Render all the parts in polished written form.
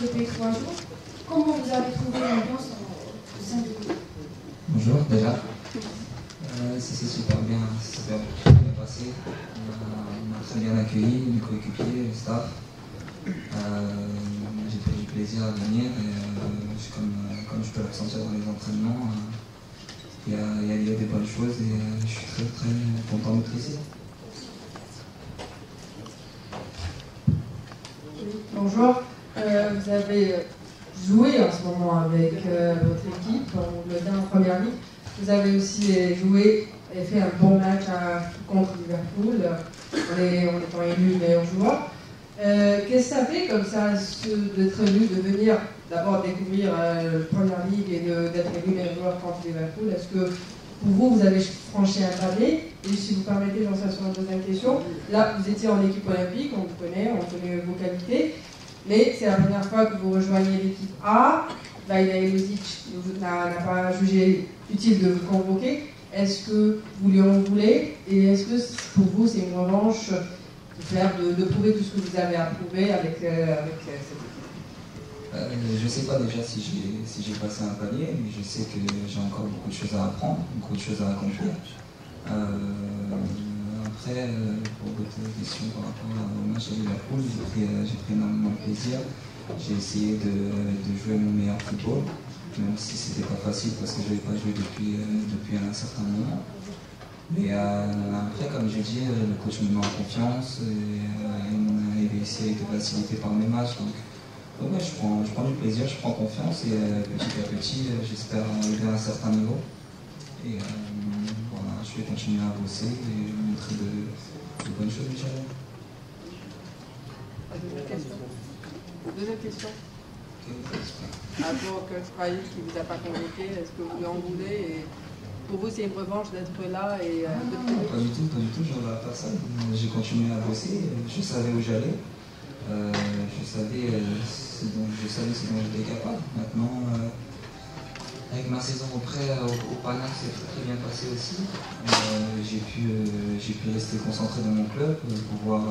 depuis 3 jours. Comment vous avez trouvé l'ambiance au sein du groupe? Bonjour, déjà. Ça s'est super bien passé. On m'a très bien accueilli, mes coéquipiers, le staff. J'ai pris du plaisir à venir et comme je peux le ressentir dans les entraînements, il y a des bonnes choses et je suis très très content d'être ici. Bonjour, vous avez joué en ce moment avec votre équipe en Angleterre en première ligue. Vous avez aussi joué et fait un bon match contre Liverpool en étant élu meilleur joueur. Qu'est-ce que ça fait comme ça d'être élu, de venir d'abord découvrir la première ligue et d'être élu meilleur joueur contre Liverpool? Est-ce que pour vous, vous avez franchi un palier? Et si vous permettez, j'en sais sur la deuxième question. Là, vous étiez en équipe olympique, on vous connaît, on connaît vos qualités. Mais c'est la première fois que vous rejoignez l'équipe A. Vaïda Ilozic n'a pas jugé utile de vous convoquer. Est-ce que vous lui en voulez? Et est-ce que pour vous, c'est une revanche de prouver tout ce que vous avez approuvé avec cette équipe? Je ne sais pas déjà si j'ai passé un palier, mais je sais que j'ai encore beaucoup de choses à apprendre, beaucoup de choses à accomplir. Après, pour votre question par rapport au match à Liverpool, j'ai pris énormément de plaisir. J'ai essayé de jouer mon meilleur football, même si c'était pas facile parce que je n'avais pas joué depuis un certain moment. Mais après, comme j'ai dit, le coach me met en confiance et il a été facilité par mes matchs. Donc ouais, je prends du plaisir, je prends confiance et petit à petit, j'espère arriver à un certain niveau. Et voilà, je vais continuer à bosser et montrer de bonnes choses, Inch'Allah. Deuxième question. Pour Coach Raïl qui ne vous a pas convoqué, est-ce que vous lui en voulez? Et pour vous, c'est une revanche d'être là et pas du tout, je ne veux pas ça. J'ai continué à bosser, je savais où j'allais, je savais ce dont j'étais capable. Maintenant, avec ma saison au Paname, c'est très bien passé aussi. J'ai pu rester concentré dans mon club pour pouvoir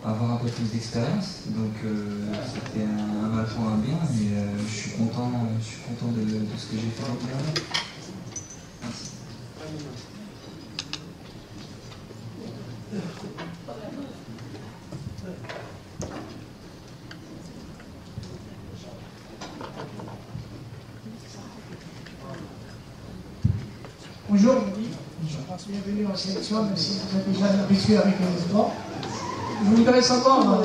avoir un peu plus d'expérience. Donc c'était un mal pour un bien, mais je suis content de ce que j'ai fait en terrain. Merci. Bonjour, bienvenue en sélection, même si vous êtes déjà habitué avec les sports. Je voudrais savoir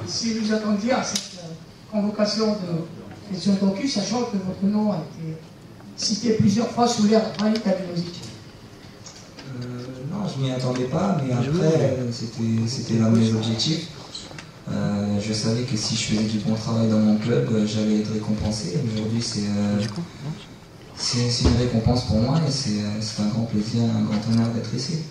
si vous attendiez à cette convocation de Christian Tonku, sachant que votre nom a été cité plusieurs fois sous l'ère Vaïda Ilozic. Non, je m'y attendais pas, mais après, c'était l'un de mes objectifs. Je savais que si je faisais du bon travail dans mon club, j'allais être récompensé. Aujourd'hui, c'est une récompense pour moi et c'est un grand plaisir, un grand honneur d'être ici.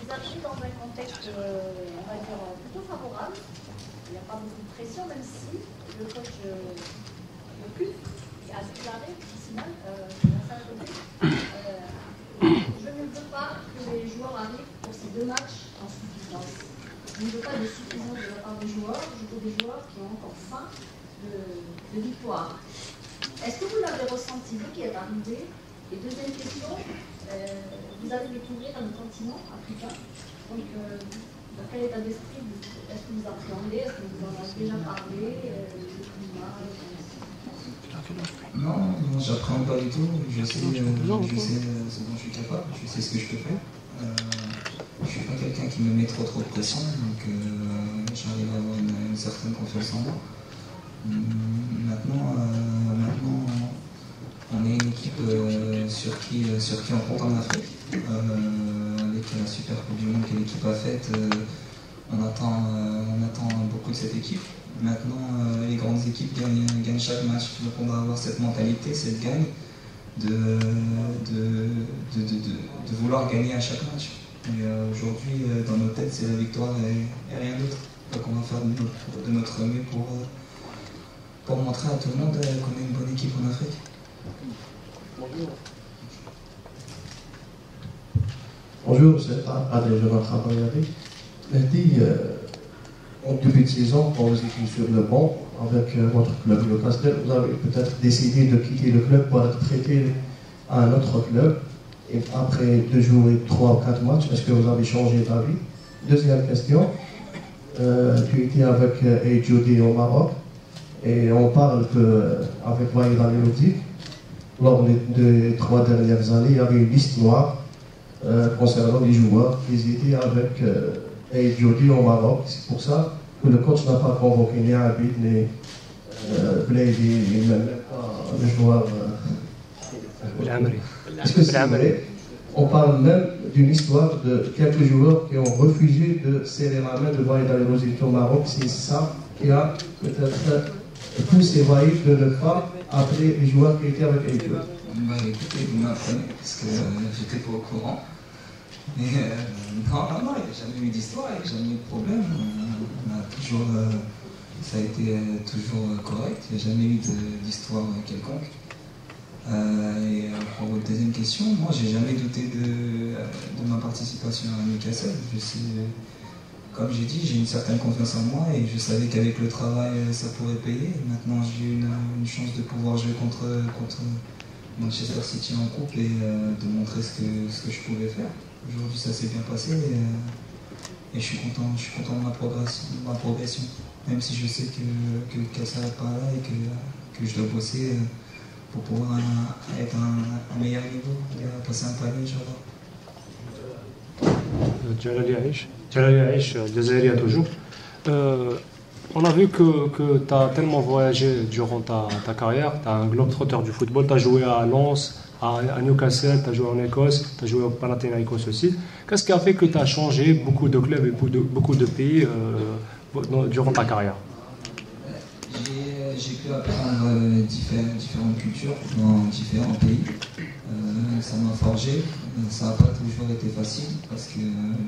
Vous arrivez dans un contexte, on va dire, plutôt favorable. Il n'y a pas beaucoup de pression, même si le coach recule et a déclaré ici mal la salle de côté. Je ne veux pas que les joueurs arrivent pour ces 2 matchs en suffisance. Je ne veux pas de suffisance de la part des joueurs, je veux des joueurs qui ont encore faim de victoire. Est-ce que vous l'avez ressenti, vous qui êtes arrivé? Et deuxième question, vous allez découvrir un continent africain. Donc, dans quel état d'esprit est-ce que vous appréhendez? Est-ce que vous en avez déjà parlé? Non, j'appréhende pas du tout. Je sais ce dont je suis capable, je sais ce que je peux faire. Je suis pas quelqu'un qui me met trop de pression, donc j'arrive à avoir une certaine confiance en moi. Maintenant, on est une équipe sur qui on compte en Afrique. Avec la Super Coupe du Monde que l'équipe a faite, on attend beaucoup de cette équipe. Maintenant, les grandes équipes gagnent chaque match. Donc on doit avoir cette mentalité, cette gagne de vouloir gagner à chaque match. Et aujourd'hui, dans nos têtes, c'est la victoire et rien d'autre. Donc on va faire de notre mieux pour montrer à tout le monde qu'on est une bonne équipe en Afrique. Bonjour. Bonjour, c'est Adrien Jonathan Bayadi. Mehdi, en début de saison, quand vous étiez sur le banc avec votre club, le Castel, vous avez peut-être décidé de quitter le club pour être prêté à un autre club. Et après 2 jours et 3 ou 4 matchs, est-ce que vous avez changé d'avis? Deuxième question, tu étais avec Eidjoudi au Maroc, et on parle qu'avec Wahid Al-Mehdi, lors des 3 dernières années, il y avait une liste noire concernant les joueurs qui étaient avec Eidjoudi au Maroc. C'est pour ça que le coach n'a pas convoqué ni Abid, ni Blady, ni même pas le joueur. Est-ce que c'est vrai? On parle même d'une histoire de quelques joueurs qui ont refusé de serrer la main de Wahid Al-Mehdi au Maroc. C'est ça qui a peut-être poussé Wahid de ne pas appeler les joueurs qui étaient avec Eidjoudi. Bah écoutez, vous m'apprenez, parce que j'étais pas au courant. Mais non, il n'y a jamais eu d'histoire, il n'y a jamais eu de problème. On a toujours, ça a été toujours correct, il n'y a jamais eu d'histoire quelconque. Et pour votre deuxième question, moi j'ai jamais douté de ma participation à Newcastle. Je sais, comme j'ai dit, j'ai une certaine confiance en moi et je savais qu'avec le travail ça pourrait payer. Maintenant j'ai eu une chance de pouvoir jouer contre Manchester City en coupe et de montrer ce que je pouvais faire. Aujourd'hui ça s'est bien passé et je suis content de ma progression. Même si je sais qu'elle ne s'arrête pas là et que je dois bosser pour pouvoir être à un meilleur niveau et passer un palier, Inch'Allah. Djalali Aïch, Jazairi toujours. On a vu que tu as tellement voyagé durant ta carrière, tu as un globe-trotteur du football, tu as joué à Lens, à Newcastle, tu as joué en Écosse, tu as joué au Panathinaikos aussi. Qu'est-ce qui a fait que tu as changé beaucoup de clubs et beaucoup de pays durant ta carrière? J'ai pu apprendre différentes cultures dans différents pays. Ça m'a forgé. Ça n'a pas toujours été facile parce que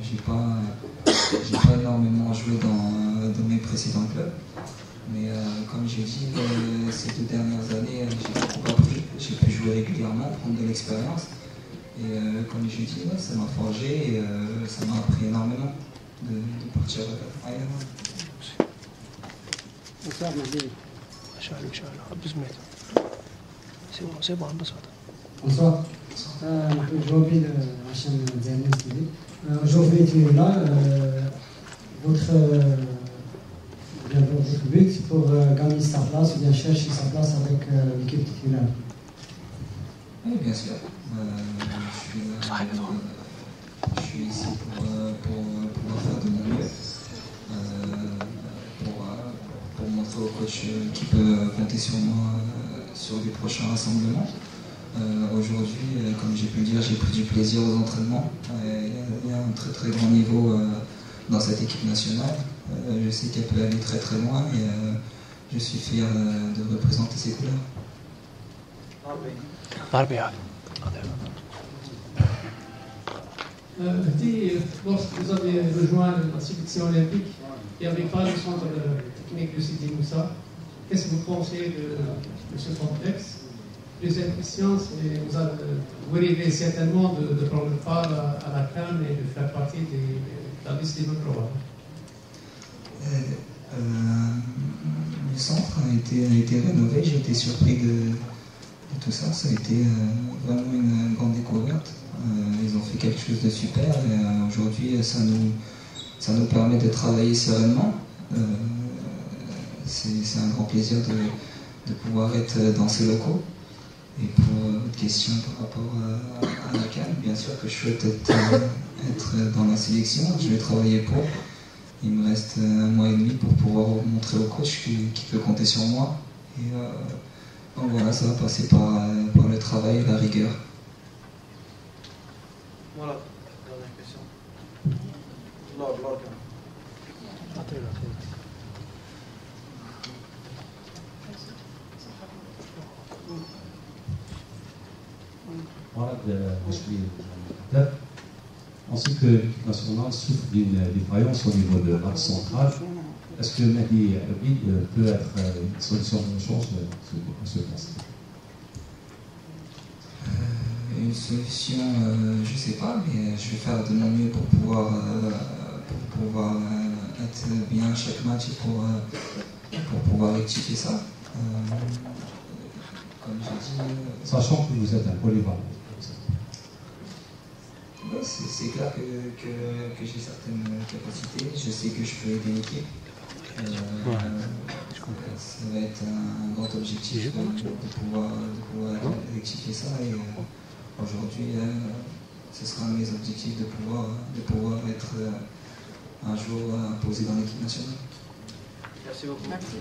j'ai pas énormément joué dans mes précédents clubs. Mais comme j'ai dit, ces 2 dernières années, j'ai beaucoup appris. J'ai pu jouer régulièrement, prendre de l'expérience. Et comme j'ai dit, ça m'a forgé et ça m'a appris énormément de partir ailleurs. Bonsoir. Mahmoud Jouabi de la chaîne Dianis TV. Aujourd'hui, tu es là. Votre but pour gagner sa place ou bien chercher sa place avec l'équipe titulaire? Oui, bien sûr. Je suis ici pour pouvoir faire de mon mieux. Pour montrer au coach qui peut compter sur moi sur les prochains rassemblements. Aujourd'hui, comme j'ai pu le dire, j'ai pris du plaisir aux entraînements. Il y a un très très grand niveau dans cette équipe nationale. Je sais qu'elle peut aller très très loin et je suis fier de représenter ses couleurs. Lorsque vous avez rejoint la sélection olympique, il n'y avait pas le centre technique de Sidi Moussa. Qu'est-ce que vous pensez de ce complexe? Deuxième question, vous rêvez certainement de prendre part à la CAN et de faire partie de la liste des non probables. Le centre a été rénové, j'ai été surpris de tout ça. Ça a été vraiment une grande découverte. Ils ont fait quelque chose de super et aujourd'hui ça nous permet de travailler sereinement. C'est un grand plaisir de pouvoir être dans ces locaux. Et pour votre question par rapport à la CAN, bien sûr que je souhaite être dans la sélection. Je vais travailler pour. Il me reste 1 mois et demi pour pouvoir montrer au coach qui peut compter sur moi. Et donc voilà, ça va passer par le travail et la rigueur. Voilà, dernière question. Voilà, on sait que l'équipe nationale souffre d'une défaillance au niveau de l'axe central. Est-ce que Mehdi Abid peut être une solution de chance à ce poste? Une solution, je ne sais pas, mais je vais faire de mon mieux pour pouvoir être bien à chaque match et pour pouvoir rectifier ça. Comme j'ai dit. Sachant que vous êtes un polyvalent. C'est clair que j'ai certaines capacités. Je sais que je peux aider l'équipe. Ça va être un grand objectif de pouvoir rectifier ça. Et aujourd'hui, ce sera un de mes objectifs de pouvoir être un jour imposé dans l'équipe nationale. Merci beaucoup. Merci.